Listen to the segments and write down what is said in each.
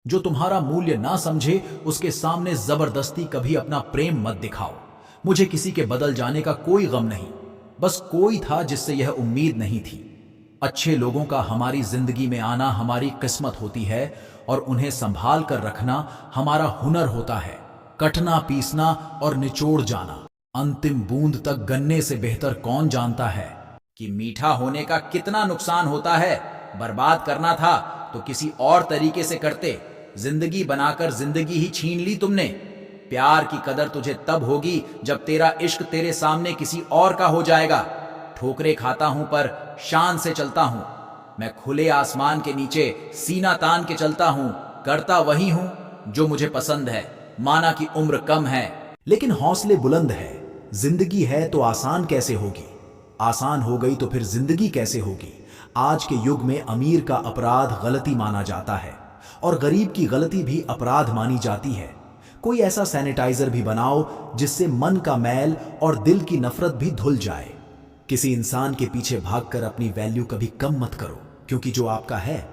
जो तुम्हारा मूल्य ना समझे उसके सामने जबरदस्ती कभी अपना प्रेम मत दिखाओ। मुझे किसी के बदल जाने का कोई गम नहीं, बस कोई था जिससे यह उम्मीद नहीं थी। अच्छे लोगों का हमारी जिंदगी में आना हमारी किस्मत होती है और उन्हें संभाल कर रखना हमारा हुनर होता है। कटना, पीसना और निचोड़ जाना, अंतिम बूंद तक गन्ने से बेहतर कौन जानता है कि मीठा होने का कितना नुकसान होता है। बर्बाद करना था तो किसी और तरीके से करते, जिंदगी बनाकर जिंदगी ही छीन ली तुमने। प्यार की कदर तुझे तब होगी जब तेरा इश्क तेरे सामने किसी और का हो जाएगा। ठोकरे खाता हूं पर शान से चलता हूं, मैं खुले आसमान के नीचे सीना तान के चलता हूं। करता वही हूं जो मुझे पसंद है, माना कि उम्र कम है लेकिन हौसले बुलंद है। जिंदगी है तो आसान कैसे होगी, आसान हो गई तो फिर जिंदगी कैसे होगी। आज के युग में अमीर का अपराध गलती माना जाता है और गरीब की गलती भी अपराध मानी जाती है। कोई ऐसा सैनिटाइजर भी बनाओ जिससे मन का मैल और दिल की नफरत भी धुल जाए। किसी इंसान के पीछे भागकर अपनी वैल्यू कभी कम मत करो, क्योंकि जो आपका है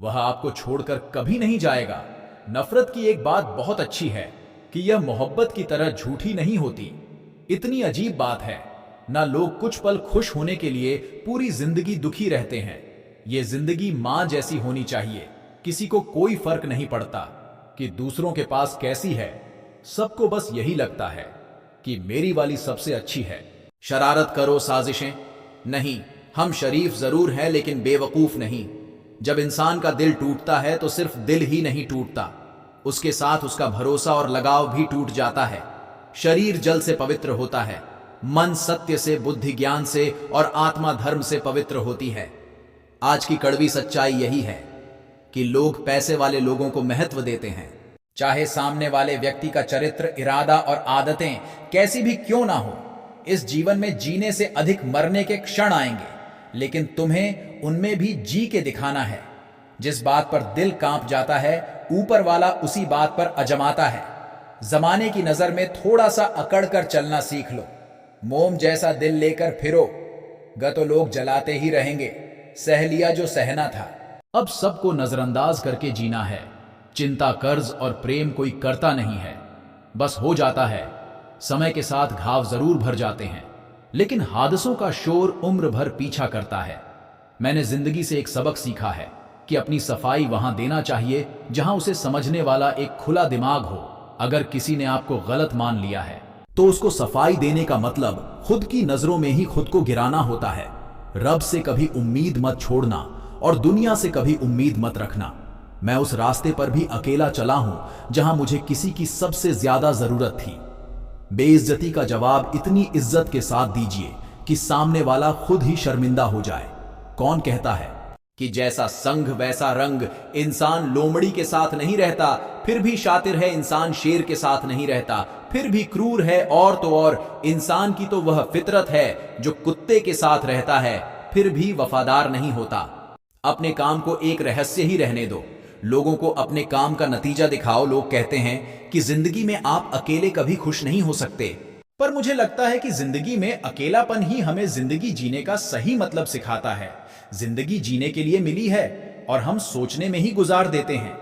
वह आपको छोड़कर कभी नहीं जाएगा। नफरत की एक बात बहुत अच्छी है कि यह मोहब्बत की तरह झूठी नहीं होती। इतनी अजीब बात है, ना लोग कुछ पल खुश होने के लिए पूरी जिंदगी दुखी रहते हैं। ये जिंदगी मां जैसी होनी चाहिए, किसी को कोई फर्क नहीं पड़ता कि दूसरों के पास कैसी है। सबको बस यही लगता है कि मेरी वाली सबसे अच्छी है। शरारत करो, साजिशें नहीं, हम शरीफ जरूर हैं लेकिन बेवकूफ नहीं। जब इंसान का दिल टूटता है तो सिर्फ दिल ही नहीं टूटता, उसके साथ उसका भरोसा और लगाव भी टूट जाता है। शरीर जल से पवित्र होता है, मन सत्य से, बुद्धि ज्ञान से और आत्मा धर्म से पवित्र होती है। आज की कड़वी सच्चाई यही है कि लोग पैसे वाले लोगों को महत्व देते हैं, चाहे सामने वाले व्यक्ति का चरित्र, इरादा और आदतें कैसी भी क्यों ना हो। इस जीवन में जीने से अधिक मरने के क्षण आएंगे, लेकिन तुम्हें उनमें भी जी के दिखाना है। जिस बात पर दिल कांप जाता है ऊपर वाला उसी बात पर अजमाता है। जमाने की नजर में थोड़ा सा अकड़ कर चलना सीख लो। मोम जैसा दिल लेकर फिरो, तो लोग जलाते ही रहेंगे। सह लिया जो सहना था। अब सबको नजरअंदाज करके जीना है। चिंता, कर्ज और प्रेम कोई करता नहीं है, बस हो जाता है। समय के साथ घाव जरूर भर जाते हैं, लेकिन हादसों का शोर उम्र भर पीछा करता है। मैंने जिंदगी से एक सबक सीखा है कि अपनी सफाई वहां देना चाहिए जहां उसे समझने वाला एक खुला दिमाग हो। अगर किसी ने आपको गलत मान लिया है तो उसको सफाई देने का मतलब खुद की नजरों में ही खुद को गिराना होता है। रब से कभी उम्मीद मत छोड़ना और दुनिया से कभी उम्मीद मत रखना। मैं उस रास्ते पर भी अकेला चला हूं जहां मुझे किसी की सबसे ज्यादा जरूरत थी। बेइज्जती का जवाब इतनी इज्जत के साथ दीजिए कि सामने वाला खुद ही शर्मिंदा हो जाए। कौन कहता है कि जैसा संग वैसा रंग, इंसान लोमड़ी के साथ नहीं रहता, फिर भी शातिर है इंसान शेर के साथ नहीं रहता, फिर भी क्रूर है और तो और इंसान की तो वह फितरत है जो कुत्ते के साथ रहता है फिर भी वफादार नहीं होता। अपने काम को एक रहस्य ही रहने दो, लोगों को अपने काम का नतीजा दिखाओ। लोग कहते हैं कि जिंदगी में आप अकेले कभी खुश नहीं हो सकते, पर मुझे लगता है कि जिंदगी में अकेलापन ही हमें जिंदगी जीने का सही मतलब सिखाता है। जिंदगी जीने के लिए मिली है और हम सोचने में ही गुजार देते हैं।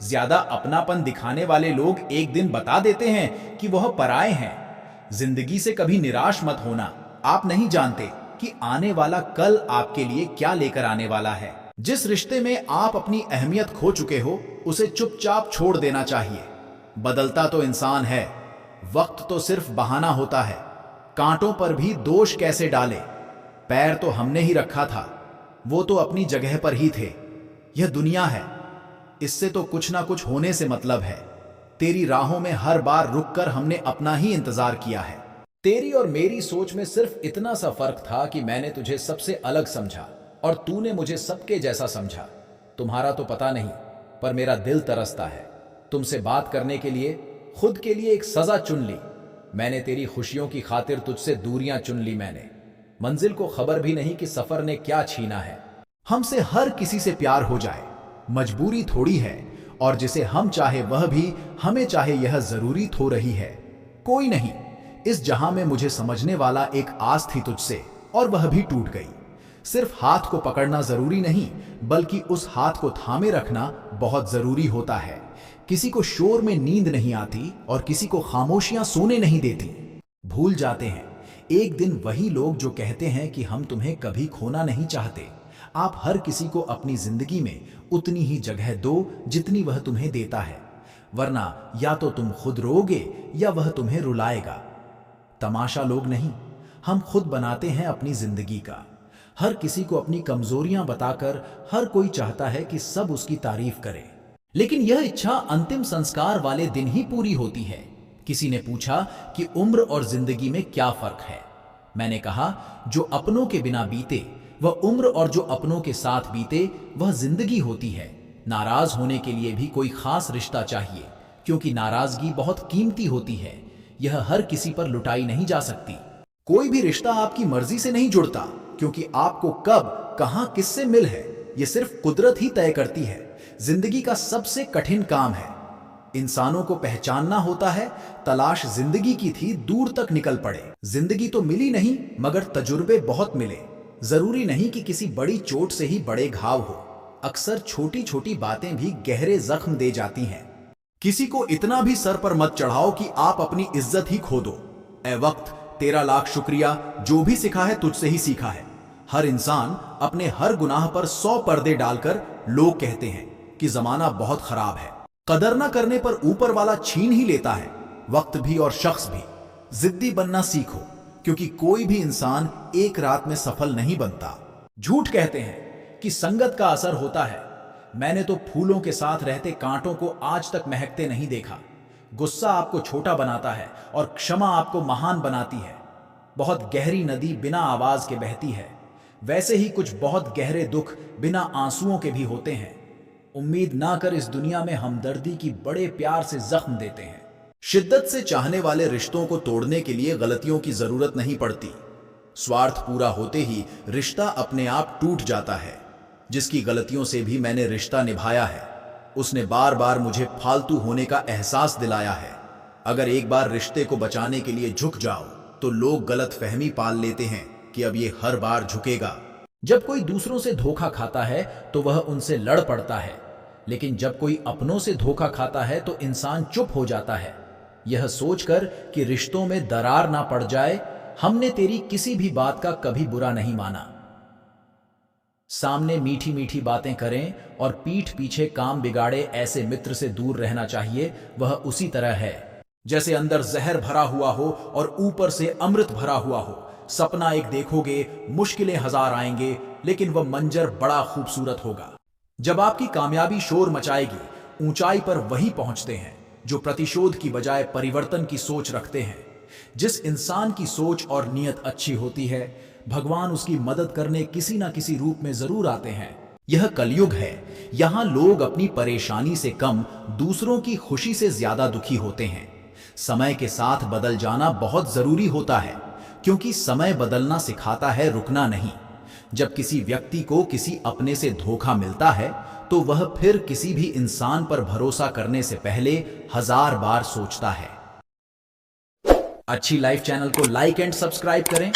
ज्यादा अपनापन दिखाने वाले लोग एक दिन बता देते हैं कि वह पराए हैं। जिंदगी से कभी निराश मत होना, आप नहीं जानते कि आने वाला कल आपके लिए क्या लेकर आने वाला है। जिस रिश्ते में आप अपनी अहमियत खो चुके हो उसे चुपचाप छोड़ देना चाहिए। बदलता तो इंसान है, वक्त तो सिर्फ बहाना होता है। कांटों पर भी दोष कैसे डाले, पैर तो हमने ही रखा था, वो तो अपनी जगह पर ही थे। यह दुनिया है, इससे तो कुछ ना कुछ होने से मतलब है। तेरी राहों में हर बार रुककर हमने अपना ही इंतजार किया है। तेरी और मेरी सोच में सिर्फ इतना सा फर्क था कि मैंने तुझे सबसे अलग समझा और तूने मुझे सबके जैसा समझा। तुम्हारा तो पता नहीं, पर मेरा दिल तरसता है। तुमसे बात करने के लिए खुद के लिए एक सजा चुन ली। मैंने तेरी खुशियों की खातिर तुझसे दूरियां चुन ली। मैंने मंजिल को खबर भी नहीं कि सफर ने क्या छीना है। हमसे हर किसी से प्यार हो जाए मजबूरी थोड़ी है, और जिसे हम चाहे वह भी हमें चाहे यह जरूरी थो रही है। कोई नहीं, इस जहां में मुझे समझने वाला एक आस थी तुझसे, और वह भी टूट गई। सिर्फ हाथ को पकड़ना जरूरी नहीं, बल्कि उस हाथ को थामे रखना बहुत जरूरी होता है। किसी को शोर में नींद नहीं आती और किसी को खामोशियां सोने नहीं देती। भूल जाते हैं एक दिन वही लोग जो कहते हैं कि हम तुम्हें कभी खोना नहीं चाहते। आप हर किसी को अपनी जिंदगी में उतनी ही जगह दो जितनी वह तुम्हें देता है, वरना या तो तुम खुद रोओगे या वह तुम्हें रुलाएगा। तमाशा लोग नहीं, हम खुद बनाते हैं अपनी जिंदगी का। हर किसी को अपनी कमजोरियां बताकर हर कोई चाहता है कि सब उसकी तारीफ करे, लेकिन यह इच्छा अंतिम संस्कार वाले दिन ही पूरी होती है। किसी ने पूछा कि उम्र और जिंदगी में क्या फर्क है। मैंने कहा, जो अपनों के बिना बीते वह उम्र और जो अपनों के साथ बीते वह जिंदगी होती है। नाराज होने के लिए भी कोई खास रिश्ता चाहिए, क्योंकि नाराजगी बहुत कीमती होती है। यह हर किसी पर लुटाई नहीं जा सकती। कोई भी रिश्ता आपकी मर्जी से नहीं जुड़ता, क्योंकि आपको कब कहां किससे मिल है यह सिर्फ कुदरत ही तय करती है। जिंदगी का सबसे कठिन काम है इंसानों को पहचानना होता है। तलाश जिंदगी की थी, दूर तक निकल पड़े। जिंदगी तो मिली नहीं मगर तजुर्बे बहुत मिले। जरूरी नहीं कि किसी बड़ी चोट से ही बड़े घाव हो, अक्सर छोटी छोटी बातें भी गहरे जख्म दे जाती हैं। किसी को इतना भी सर पर मत चढ़ाओ कि आप अपनी इज्जत ही खो दो। ए वक्त, तेरा लाख शुक्रिया, जो भी सीखा है तुझसे ही सीखा है। हर इंसान अपने हर गुनाह पर 100 पर्दे डालकर लोग कहते हैं कि जमाना बहुत खराब है। कदर न करने पर ऊपर वाला छीन ही लेता है, वक्त भी और शख्स भी। जिद्दी बनना सीखो, क्योंकि कोई भी इंसान एक रात में सफल नहीं बनता। झूठ कहते हैं कि संगत का असर होता है। मैंने तो फूलों के साथ रहते कांटों को आज तक महकते नहीं देखा। गुस्सा आपको छोटा बनाता है और क्षमा आपको महान बनाती है। बहुत गहरी नदी बिना आवाज के बहती है, वैसे ही कुछ बहुत गहरे दुख बिना आंसुओं के भी होते हैं। उम्मीद ना कर इस दुनिया में हमदर्दी की बड़े प्यार से जख्म देते हैं। शिद्दत से चाहने वाले रिश्तों को तोड़ने के लिए गलतियों की जरूरत नहीं पड़ती। स्वार्थ पूरा होते ही रिश्ता अपने आप टूट जाता है। जिसकी गलतियों से भी मैंने रिश्ता निभाया है, उसने बार बार मुझे फालतू होने का एहसास दिलाया है। अगर एक बार रिश्ते को बचाने के लिए झुक जाओ तो लोग गलत फहमी पाल लेते हैं कि अब ये हर बार झुकेगा। जब कोई दूसरों से धोखा खाता है तो वह उनसे लड़ पड़ता है, लेकिन जब कोई अपनों से धोखा खाता है तो इंसान चुप हो जाता है, यह सोचकर कि रिश्तों में दरार ना पड़ जाए। हमने तेरी किसी भी बात का कभी बुरा नहीं माना। सामने मीठी मीठी बातें करें और पीठ पीछे काम बिगाड़े ऐसे मित्र से दूर रहना चाहिए। वह उसी तरह है जैसे अंदर जहर भरा हुआ हो और ऊपर से अमृत भरा हुआ हो। सपना एक देखोगे, मुश्किलें हजार आएंगे, लेकिन वह मंजर बड़ा खूबसूरत होगा। जब आपकी कामयाबी शोर मचाएगी, ऊंचाई पर वही पहुंचते हैं जो प्रतिशोध की बजाय परिवर्तन की सोच रखते हैं। जिस इंसान की सोच और नीयत अच्छी होती है, भगवान उसकी मदद करने किसी ना किसी रूप में जरूर आते हैं। यह कलयुग है, यहां लोग अपनी परेशानी से कम दूसरों की खुशी से ज्यादा दुखी होते हैं। समय के साथ बदल जाना बहुत जरूरी होता है, क्योंकि समय बदलना सिखाता है, रुकना नहीं। जब किसी व्यक्ति को किसी अपने से धोखा मिलता है तो वह फिर किसी भी इंसान पर भरोसा करने से पहले 1000 बार सोचता है। अच्छी लाइफ चैनल को लाइक एंड सब्सक्राइब करें।